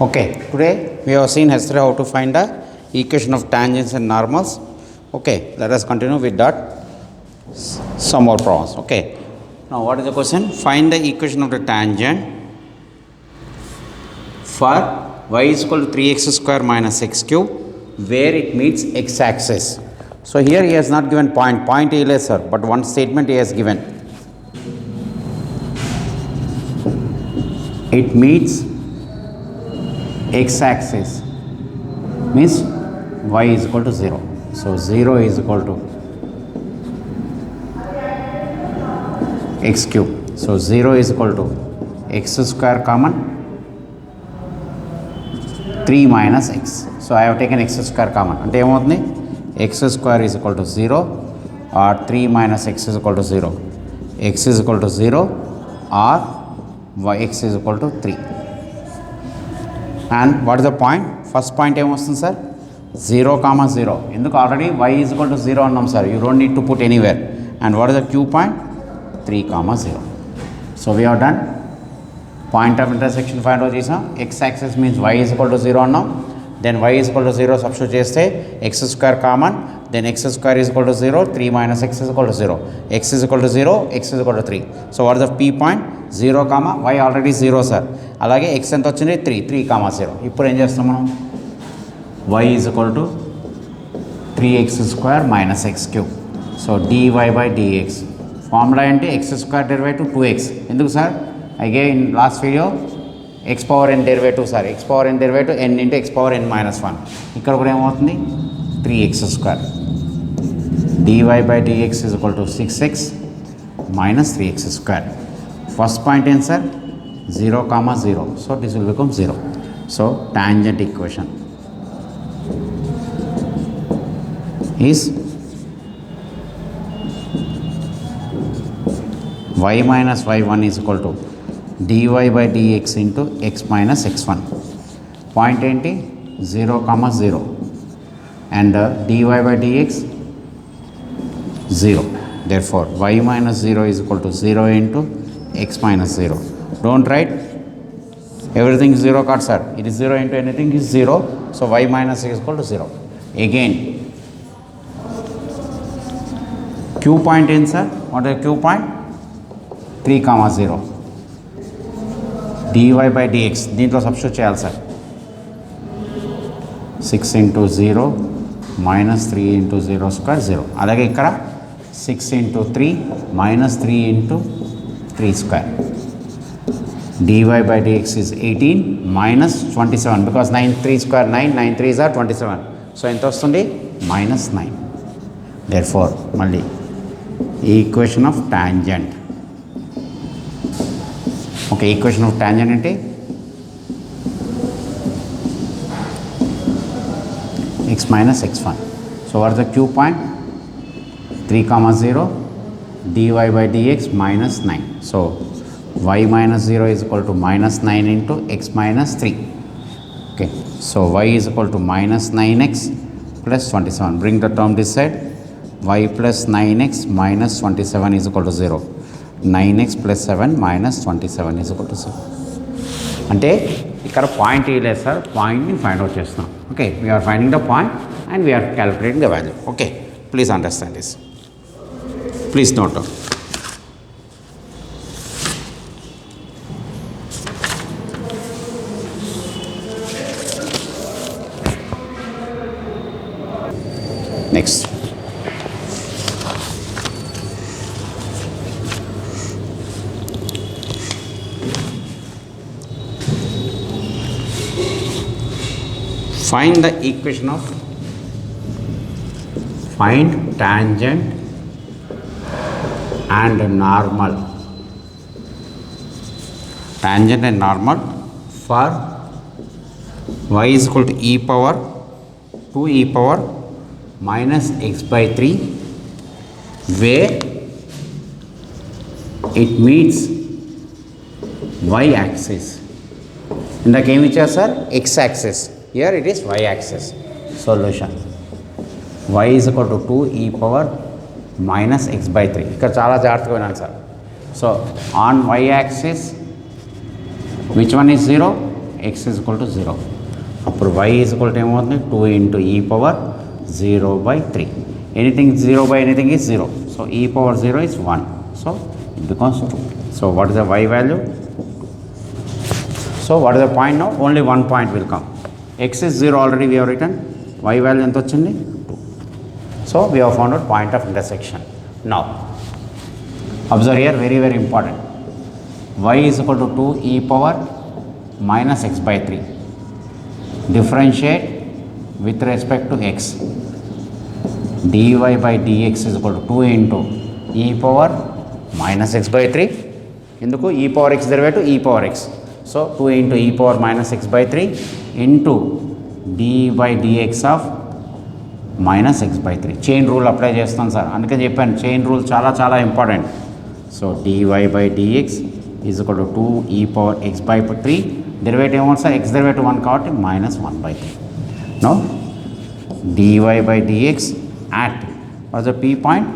Okay, today we have seen yesterday how to find the equation of tangents and normals. Okay, let us continue with that. Some more problems. Okay, now what is the question? Find the equation of the tangent for y is equal to 3x square minus x cube where it meets x axis. So here he has not given point sir, but one statement he has given. It meets x axis means y is equal to 0. So 0 is equal to x cube. So 0 is equal to x square common 3 minus x. So I have taken x square common. Ante emovutundi x square is equal to 0 or 3 minus x is equal to 0. X is equal to 0 or y x is equal to 3. And what is the point? First point ఏమొస్తుంది sir 0, 0. ఎందుకు already y is equal to 0 అన్నాం sir. You don't need to put anywhere. And what is the Q point? 3, 0. So we have done point of intersection find out చేసాం. X axis means y is equal to 0 అన్నాం. Then y is equal to 0 substitute చేస్తే x square common. Then x square is equal to 0. 3 minus x is equal to 0. X is equal to 0. X is equal to 3. So what is the P point? 0, y already 0 sir. అలాగే x ఎంత వచ్చింది 3, 0. ఇప్పుడు ఏం చేస్తాం మనం y is equal to 3x square minus x cube. So dy by dx formula ఏంటి x square derivative 2x. ఎందుకు sir again in last video x power n derivative sir x power n derivative n into x power n minus 1. ఇక్కడ కూడా ఏమవుతుంది 3x square. dy by dx is equal to 6x minus 3x square. First point answer 0, 0. So this will become 0. So tangent equation is y minus y1 is equal to dy by dx into x minus x1. Point enti 0, 0 and dy by dx 0. Therefore y minus 0 is equal to 0 into x minus 0. Don't write everything is 0 card sir. It is 0 into anything is 0. So y minus is equal to 0. Again Q point in sir. What is Q point? 3, 0. dy by dx దీంట్లో substitute చేయాలి sir 6 into 0 minus 3 into 0 square 0. అలాగే ఇక్కడ 6 into 3 minus 3 into 3 square. dy by dx is 18 minus 27 because 9 3 square 9 9 3s are 27. So ఎంత వస్తుంది minus 9. Therefore మళ్ళీ equation of tangent. Okay, equation of tangent అంటే x minus x1. So what is the Q point? 3, 0 dy by dx minus 9. So y minus 0 is equal to minus 9 into x minus 3. Okay, so y is equal to minus 9x plus 27. Bring the term this side. Y plus 9x minus 27 is equal to 0. 9x plus 7 minus 27 is equal to 0. అంటే ఇక్కడ point ఇవ్వలేదు sir, పాయింట్ని find out చేస్తున్నాం. Okay, we're finding the point and we're calculating the value. Okay, please understand this. Please note down. Next, find the equation of tangent and normal. Tangent and normal for y is equal to e power 2e power minus x by 3 where it meets y axis. ఇందాక ఏమి ఇచ్చారు sir x axis. Here it is y axis. Solution y is equal to 2e power minus x by 3. ఇక్కడ చాలా జాగ్రత్తగా వినాలి sir. So on y axis which one is 0? X is equal to 0. అప్పుడు why is equal to ఏమవుతుంది 2 into ఈ power 0/3. Anything 0/anything is 0. So ఈ power 0 is 1. So it becomes 2. So what is the y value? So what is the point now? Only one point will come. X is 0 already we have written. Y value ఎంత వచ్చింది 2. So we have found out point of intersection. Now observe here, very very important. Y is equal to 2 e power minus x/3. Differentiate with respect to x. dy by dx is equal to 2 into e power minus x/3. ఎందుకు e power x derivative e power x. So 2 into e power minus x/3 into d by dx of minus x/3. Chain rule apply చేస్తాం sir, అందుకే చెప్పాను chain rule చాలా చాలా important. So dy by dx is equal to 2 e power x/3. Derivative ఏమో sir x derivative 1 కాబట్టి minus 1/3. No dy by dx at was a p point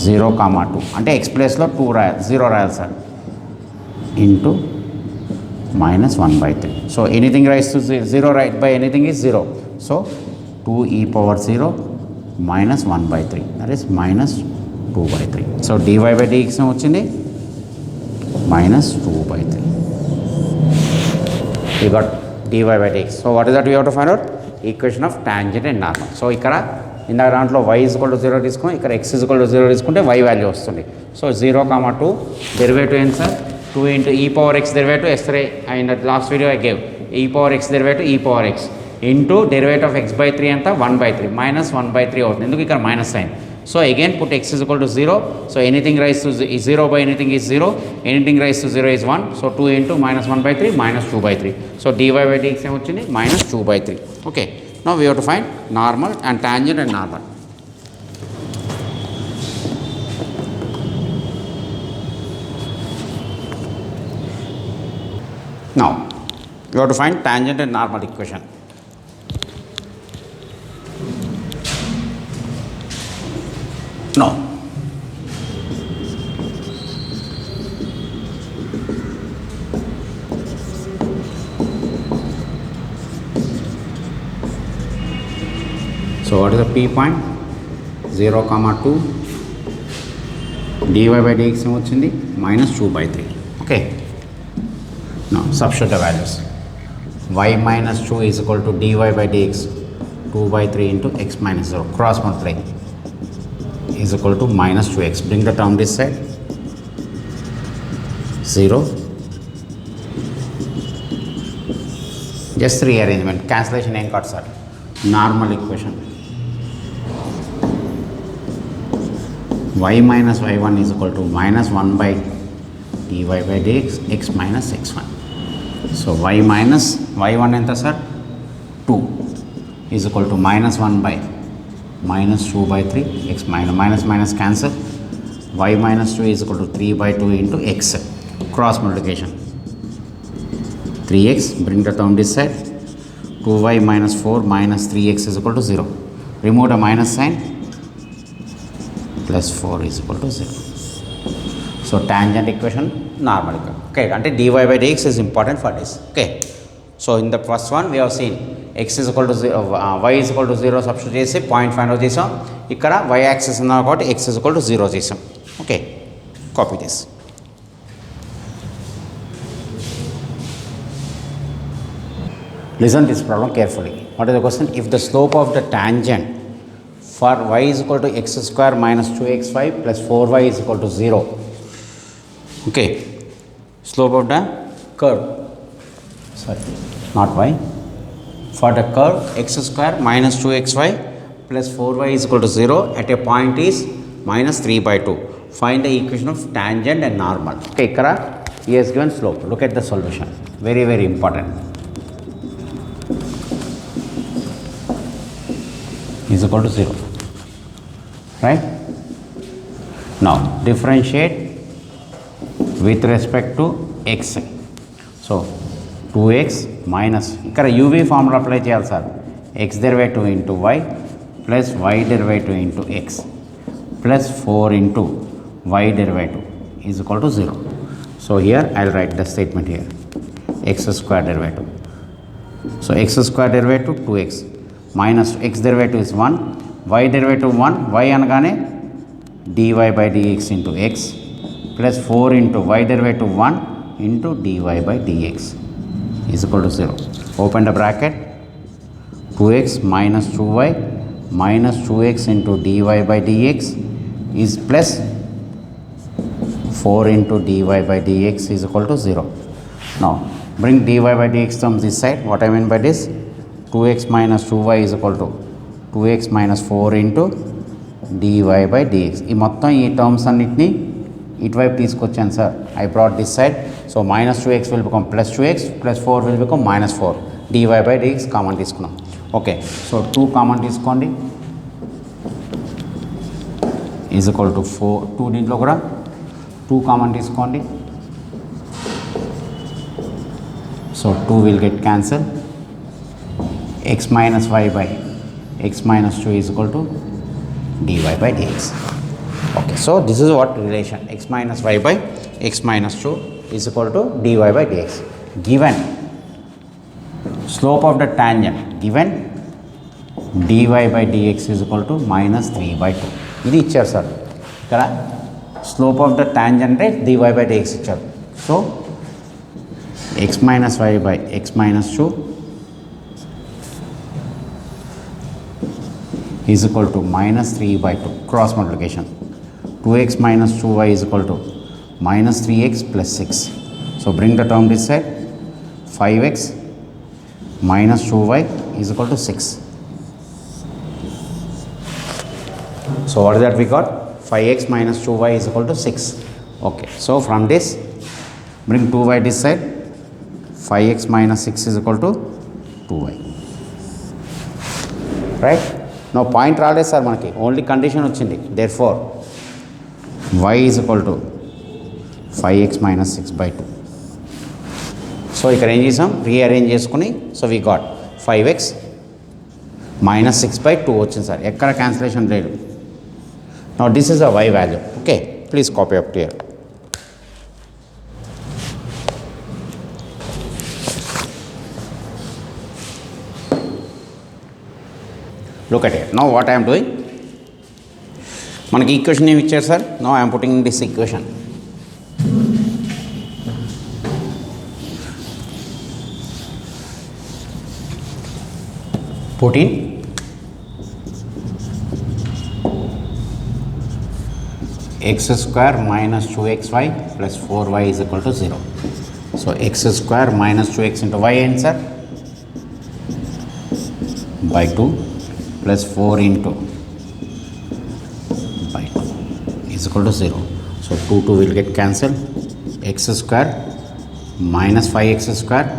0, 2 అంటే x ప్లేస్లో 0 రాయాలి sir into minus 1/3. So anything raised to 0 right by anything is 0. So 2 e power 0 minus 1/3, that is minus 2/3. So dy by dx వచ్చింది minus 2/3. You got dy by dx. So what is that we have to find out? Equation of tangent and normal. So ఇక్కడ ఇందాక దాంట్లో y is equal to 0 తీసుకుని ఇక్కడ x is equal to 0 తీసుకుంటే y value వస్తుంది. So 0, 2 derivative ఏంటి sir 2 into e power x derivative yesterday in the last video I gave e power x derivative e power x into derivative of x/3 anta 1/3 minus 1/3 అవుతుంది, ఎందుకు ఇక్కడ minus sign. So again put x is equal to 0. So anything raise to 0 by anything is 0, anything raise to 0 is 1. So 2 into minus 1/3 minus 2/3. So dy by dx ఏమొచ్చింది minus 2/3. Okay, now we have to find normal and tangent and normal. Now you have to find tangent and normal equation. No. So what is the p point? 0, 2 dy by dx ఏమొచ్చింది minus 2/3. Okay. Now substitute the values. Y minus 2 is equal to dy by dx 2/3 into x minus 0. Cross multiply is equal to minus 2x. Bring the term this side. 0. Just rearrangement. Cancellation ain't got sir. Normal equation. Y minus y1 is equal to minus 1 by dy by dx x minus x1. So y minus y1 ఎంత sir 2 is equal to minus 1 by minus 2/3 x minus minus cancel. Y minus 2 is equal to 3/2 into x. Cross multiplication 3x, bring the term this side. 2y minus 4 minus 3x is equal to 0. Remove the minus sign, plus 4 is equal to 0. So tangent equation, normal equation. Okay, ante dy by dx is important for this. Okay, so in the first one we have seen x is equal to 0, y is equal to 0 substitute చేసి point find out చేసాం. ఇక్కడ y axis ఉన్నా కాబట్టి x is equal to 0 చేసాం. Okay, copy this. Listen this problem carefully. What is the question? If the slope of the tangent for y is equal to x square minus 2xy plus 4y is equal to 0. Okay, slope of the curve, sorry, not y, for the curve x square minus 2xy plus 4y is equal to 0 at a point is minus 3/2. Find the equation of tangent and normal. Okay, ikkada he has given slope. Look at the solution, very very important. Is equal to 0, right? Now differentiate with respect to x. So 2x minus ఇక్కడ uv formula apply చేయాలి sir. x derivative into y plus y derivative into x plus 4 into y derivative is equal to 0. So here I will write the statement here. x square derivative. So x square derivative 2x minus x derivative is 1, y derivative 1, y అనగానే dy by dx into x plus 4 into y derivative 1 into dy by dx is equal to 0. Open the bracket, 2x minus 2y minus 2x into dy by dx is plus 4 into dy by dx is equal to 0. Now bring dy by dx terms this side. What I mean by this, 2x minus 2y is equal to 2x minus 4 into dy by dx. ఈ మొత్తం ఈ terms అన్నిటినీ ఇటువైపు తీసుకొచ్చాను sir. I brought this side. So minus 2x will become plus 2x plus 4 will become minus 4. dy by dx common తీసుకున్నాం. Okay, so 2 common తీసుకోండి is equal to 4. 2 దీంట్లో కూడా 2 కామన్ తీసుకోండి. So 2 will get cancelled. X minus y by x minus 2 is equal to dy by dx. Okay, so this is what relation, x minus y by x minus 2 is equal to dy by dx. Given slope of the tangent, given dy by dx is equal to minus 3 by 2. ఇది ఇచ్చారు sir. ఇక్కడ slope of the tangent dy by dx ఇచ్చారు. So x minus y by x minus 2 is equal to minus 3 by 2, cross multiplication. 2x minus 2y is equal to minus 3x plus 6. So bring the term this side, 5x minus 2y is equal to 6. So what is that we got? 5x minus 2y is equal to 6. Okay, so from this bring 2y this side, 5x minus 6 is equal to 2y. Right? Now point రాలేదు sir మనకి, only condition వచ్చింది. Therefore y is equal to 5x minus 6 by 2. So ఇక్కడ ఏం చేసాం, rearrange చేసుకుని, so we got 5x minus 6 by 2 వచ్చింది sir. ఎక్కడ cancellation లేదు. Now this is a y value. Okay, please copy up here. Look at it. Now what I am doing, మనకి equation ఏమి ఇచ్చారు sir. Now I'm putting in this equation. Put in x square minus 2xy plus 4y is equal to 0. So x square minus 2x into y answer by 2 plus 4 into by 2 is equal to 0. So 2 will get cancelled. X square minus 5x square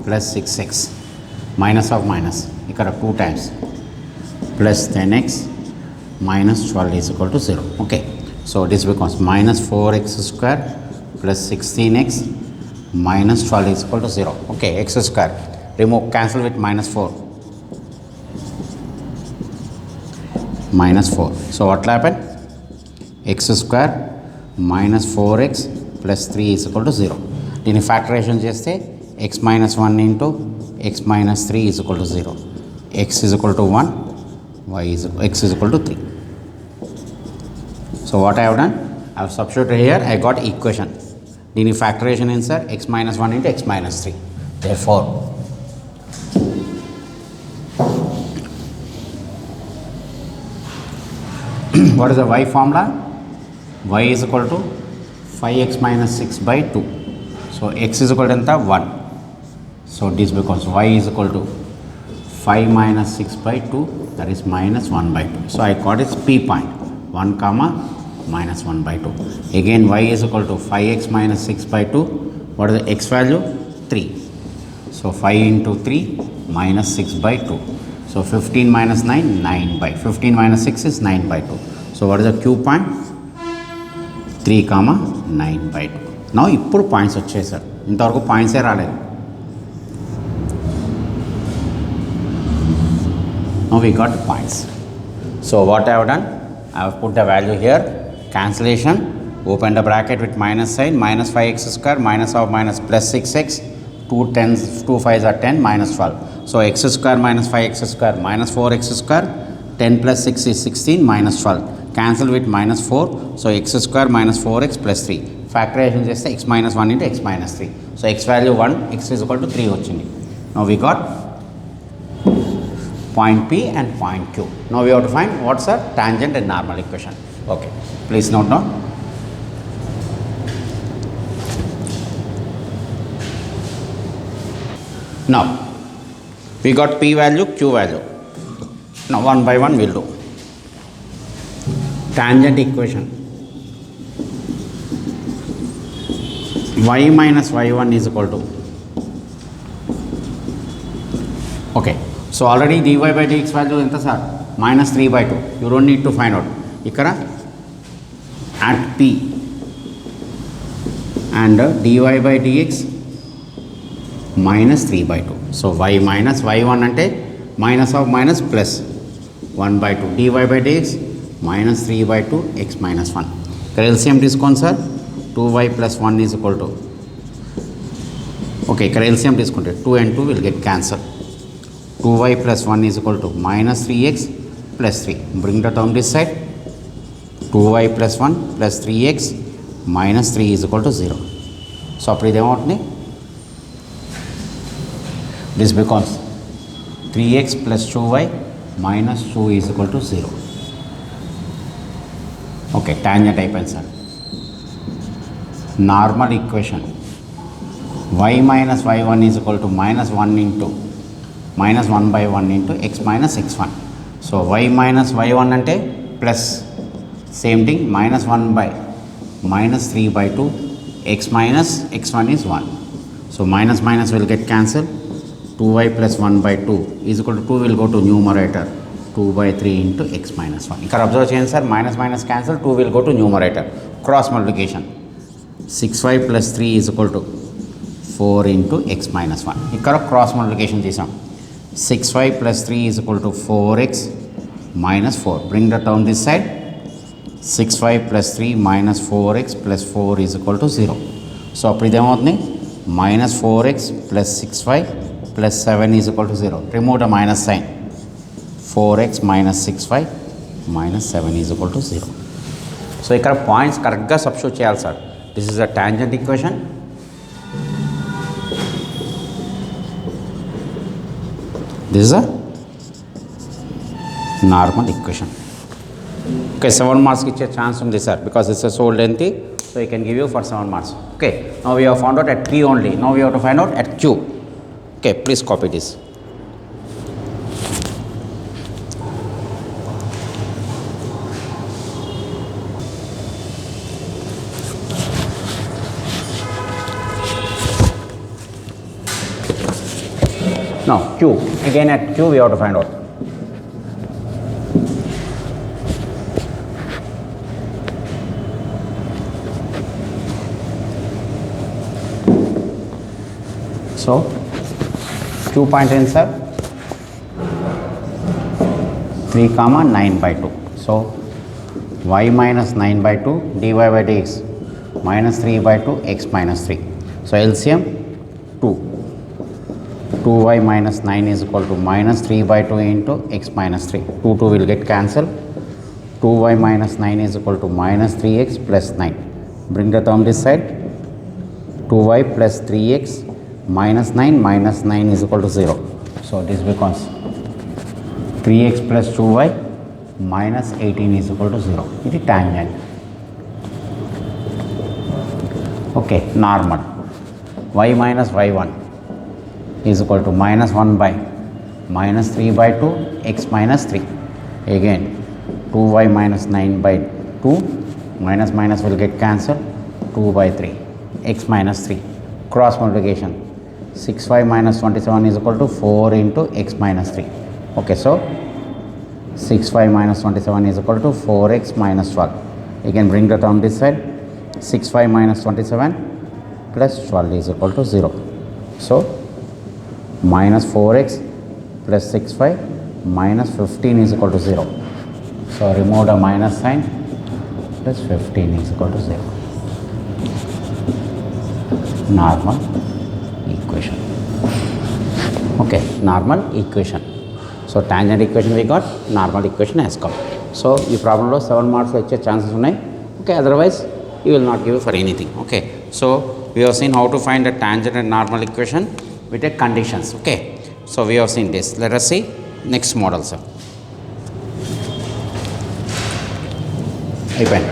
plus 6x minus of minus ఇక్కడ 2 times plus 10x minus 12 is equal to 0. Okay, so this becomes minus 4x square plus 16x minus 12 is equal to 0. Okay, x square remove, cancel with minus 4, minus 4. So what will happen? X square minus 4x plus 3 is equal to 0. దీన్ని factorisation చేస్తే x minus 1 into x minus 3 is equal to 0. X is equal to 1, x is equal to 3. So what I have done, I have substituted here, I got equation. దీని factorisation ఏంటి sir, x minus 1 into x minus 3. Therefore what is the y formula? Y is equal to 5x minus 6 by 2. So x is equal to enta 1. So this becomes y is equal to 5 minus 6 by 2, that is minus 1 by 2. So I got its P point, 1 comma minus 1 by 2. Again y is equal to 5x minus 6 by 2. What is the x value? 3. So 5 into 3 minus 6 by 2. So 15 minus 9, 9 by 15 minus 6 is 9 by 2. So what is the Q point? 3 comma 9 by 2. Now ఇప్పుడు points వచ్చాయి sir, ఇంతవరకు పాయింట్సే రాలేదు. Now we got points. So what I have done, I have put the value here, cancellation, open the bracket with minus sign, minus 5x square minus of minus plus 6x, 2 tens, 2 5s are 10 minus 12. So x square minus 5x square minus 4x square, 10 plus 6 is 16 minus 12. Cancel with minus 4. So x square minus 4x plus 3. Factorization చేస్తే x minus 1 into x minus 3. So x value 1, x is equal to 3 వచ్చింది. Now we got point P and point Q. Now we have to find what's a tangent and normal equation. Okay, please note down. Now we got P value, Q value. Now one by one we'll do. Tangent equation. Y minus y1 is equal to, okay, so already dy by dx value enta sir, minus 3 by 2. You don't need to find out. Ikkada at P and dy by dx minus 3 by 2. So y minus y1 ante minus of minus plus 1 by 2, dy by dx minus 3 by 2 x minus 1. ఇక్కడ LCM తీసుకోండి sir. 2y plus 1 is equal to, okay, ఇక్కడ LCM తీసుకుంటే 2 and 2 will get cancelled. 2y plus 1 is equal to minus 3x plus 3. Bring the term this side. 2y plus 1 plus 3x minus 3 is equal to 0. So అప్పుడు ఇది ఏమవుతుంది? This becomes 3x plus 2y minus 2 is equal to 0. Okay, tangent అయిపోయింది sir. Normal equation, y minus y1 is equal to minus 1 into minus 1 by 1 into x minus x1. So y minus y1 ante plus same thing minus 1 by minus 3 by 2, x minus x1 is 1. So minus minus will get cancelled. 2y plus 1 by 2 is equal to 2 will go to numerator, 2 by 3 into x minus 1. ఇక్కడ observe చేయండి sir, minus minus cancel, 2 will go to numerator. Cross multiplication, 6y plus 3 is equal to 4 into x minus 1. ఇక్కడ cross multiplication చేసాం. 6y plus 3 is equal to 4x minus 4. Bring the term this side. 6y plus 3 minus 4x plus 4 is equal to 0. So అప్పుడు ఇదేమవుతుంది? minus 4x plus 6y plus 7 is equal to 0. Remove the minus sign. 4x minus 6y minus 7 is equal to 0. So ఇక్కడ points కరెక్ట్గా substitute చేయాలి sir. This is a tangent equation. This is a normal equation. Okay, 7 marks ichche chance undi sir, because this is so lengthy, so I can give you for 7 marks. Okay, now we have found out at P only. Now we have to find out at Q. Okay, please copy this. Now Q, again at Q we have to find out. So Q point answer 3 comma 9 by 2. So y minus 9 by 2 dy by dx minus 3 by 2 x minus 3. So LCM 2. 2y minus 9 is equal to minus 3 by 2 into x minus 3. 2 will get cancelled. 2y minus 9 is equal to minus 3x plus 9. Bring the term this side. 2y plus 3x minus 9 is equal to 0. So this becomes 3x plus 2y minus 18 is equal to 0. It is tangent. Okay, normal. Y minus y1 is equal to minus 1 by minus 3 by 2 x minus 3. Again 2y minus 9 by 2, minus minus will get cancelled, 2 by 3 x minus 3. Cross multiplication, 6y minus 27 is equal to 4 into x minus 3. Okay, so 6y minus 27 is equal to 4x minus 12. Again bring the term this side. 6y minus 27 plus 12 is equal to 0. So minus 4x plus 6y minus 15 is equal to 0. So remove the minus sign, plus 15 is equal to 0. Normal equation. Okay, normal equation. So tangent equation we got, normal equation has come. So ఈ ప్రాబ్లంలో 7 marks వచ్చే chances ఉన్నాయి. Okay, otherwise you will not give for anything. Okay, so we have seen how to find the tangent and normal equation with a conditions. Okay, so we have seen this. Let us see next model sir. అయిపోయింది.